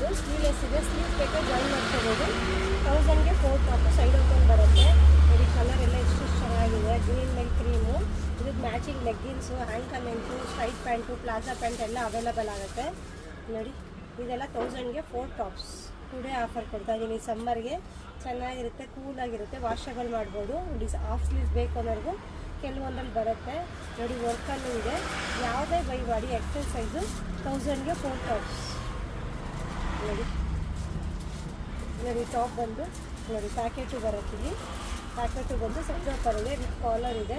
ಇದು ಸ್ಲೀವ್ಲೆಸ್ ಇದೆ, ಸ್ಲೀವ್ ಬೇಕಾದ್ರೆ ಜಾಯಿನ್ ಮಾಡ್ಕೋಬೋದು. 1000ಗೆ 4 ಟಾಪ್ ಸೈಡ್ ಓಪನ್ ಬರುತ್ತೆ ನೋಡಿ. ಕಲರ್ ಎಲ್ಲ ಎಷ್ಟು ಚೆನ್ನಾಗಿದೆ, ಗ್ರೀನ್ ಮೇಲೆ ಕ್ರೀಮು. ಇದಕ್ಕೆ matching leggings, ankle length, straight pant, plaza pant ಎಲ್ಲ ಅವೈಲಬಲ್ ಆಗುತ್ತೆ ನೋಡಿ. ಇದೆಲ್ಲ 1000ಗೆ 4 ಟಾಪ್ಸ್. ಟುಡೇ ಆಫರ್ ಕೊಡ್ತಾ ಇದ್ದೀನಿ. ಸಮ್ಮರ್ಗೆ ಚೆನ್ನಾಗಿರುತ್ತೆ, ಕೂಲಾಗಿರುತ್ತೆ, ವಾಷಬಲ್ ಮಾಡ್ಬೋದು. ಹಾಫ್ ಸ್ಲೀವ್ಸ್ ಬೇಕು ಅನ್ನೋರ್ಗು ಕೆಲವೊಂದಲ್ಲಿ ಬರುತ್ತೆ ನೋಡಿ. ವರ್ಕಲ್ಲೂ ಇದೆ. ಯಾವುದೇ ಬೈ ಮಾಡಿ ಎಕ್ಸೆಲ್ ಸೈಜು 1000ಗೆ 4 ಟಾಪ್ಸ್ ನೋಡಿ. ನೋಡಿ ಟಾಪ್ ಬಂದು ನೋಡಿ ಪ್ಯಾಕೆಟು ಬರುತ್ತೀವಿ. ಪ್ಯಾಕೆಟು ಬಂದು ಸೆಟ್ ಆಫರ್ ಇದೆ, ವಿತ್ ಕಾಲರ್ ಇದೆ.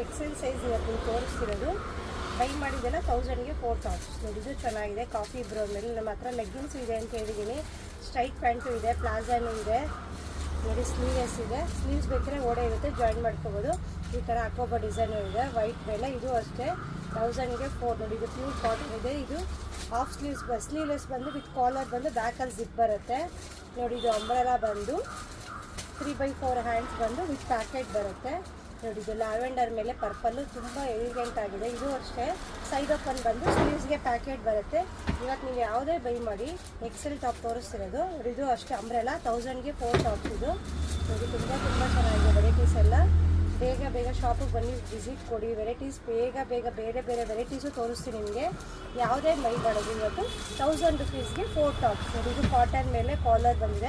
ಎಕ್ಸೆಲ್ ಸೈಜ್ ಇವತ್ತು ತೋರಿಸ್ತಿರೋದು. ಬೈ ಮಾಡಿದ್ದೆಲ್ಲ 1000ಗೆ 4 ಟಾಪ್ಸ್ ನೋಡಿ. ಇದು ಚೆನ್ನಾಗಿದೆ, ಕಾಫಿ ಬ್ರೌನ್ ಮೇಲೆ. ನಮ್ಮ ಹತ್ರ ಲೆಗ್ಗಿನ್ಸ್ ಇದೆ ಅಂತ ಹೇಳಿದ್ದೀನಿ. ಸ್ಟ್ರೈಟ್ ಪ್ಯಾಂಟು ಇದೆ, ಪ್ಲಾಜಾನು ಇದೆ ನೋಡಿ. ಸ್ಲೀವ್ಲೆಸ್ ಇದೆ, ಸ್ಲೀವ್ಸ್ ಬೇಕಾದ್ರೆ ಓಡೆ ಇರುತ್ತೆ, ಜಾಯಿನ್ ಮಾಡ್ಕೋಬೋದು. ಈ ಥರ ಹಾಕೋಬೋ ಡಿಸೈನು ಇದೆ ವೈಟ್ ಮೇಲೆ. ಇದು ಅಷ್ಟೇ 1000ಗೆ 4 ನೋಡಿ. ಇದು ಪ್ಯೂರ್ ಕಾಟನ್ ಇದೆ. ಇದು ಹಾಫ್ ಸ್ಲೀವ್ಲೆಸ್ ಬಂದು ವಿತ್ ಕಾಲರ್ ಬಂದು ಬ್ಯಾಕಲ್ಲಿ ಜಿಪ್ ಬರುತ್ತೆ ನೋಡಿ. ಇದು ಅಂಬ್ರೆಲಾ ಬಂದು 3/4 ಹ್ಯಾಂಡ್ಸ್ ಬಂದು ವಿತ್ ಪ್ಯಾಕೆಟ್ ಬರುತ್ತೆ ನೋಡಿ. ಇದು ಲ್ಯಾವೆಂಡರ್ ಮೇಲೆ ಪರ್ಪಲ್ಲು ತುಂಬ ಎಲಿಗೆಂಟ್ ಆಗಿದೆ. ಇದು ಅಷ್ಟೇ ಸೈಡ್ ಓಪನ್ ಬಂದು ಸ್ಲೀವ್ಸ್ಗೆ ಪ್ಯಾಕೆಟ್ ಬರುತ್ತೆ. ಇವತ್ತು ನೀವು ಯಾವುದೇ ಬೈ ಮಾಡಿ ಎಕ್ಸೆಲ್ ಟಾಪ್ ತೋರಿಸ್ತಿರೋದು. ಇದು ಅಷ್ಟೇ ಅಂಬ್ರೆಲಾ 1000ಗೆ 4 ಟಾಪ್ಸ್ ಇದು ನೋಡಿ. ತುಂಬ ಚೆನ್ನಾಗಿದೆ ವೆರೈಟೀಸ್ ಎಲ್ಲ. ಬೇಗ ಶಾಪಿಗೆ ಬನ್ನಿ, ವಿಸಿಟ್ ಕೊಡಿ. ವೆರೈಟೀಸ್ ಬೇಗ ಬೇರೆ ವೆರೈಟೀಸು ತೋರಿಸ್ತೀನಿ ನಿಮಗೆ. ಯಾವುದೇ ಬೈ ಮಾಡೋದು ಇವತ್ತು 1000 ರುಪೀಸ್ಗೆ 4 ಟಾಪ್ಸ್ ನೋಡಿ. ಇದು ಕಾಟನ್ ಮೇಲೆ ಕಾಲರ್ ಬಂದಿದೆ.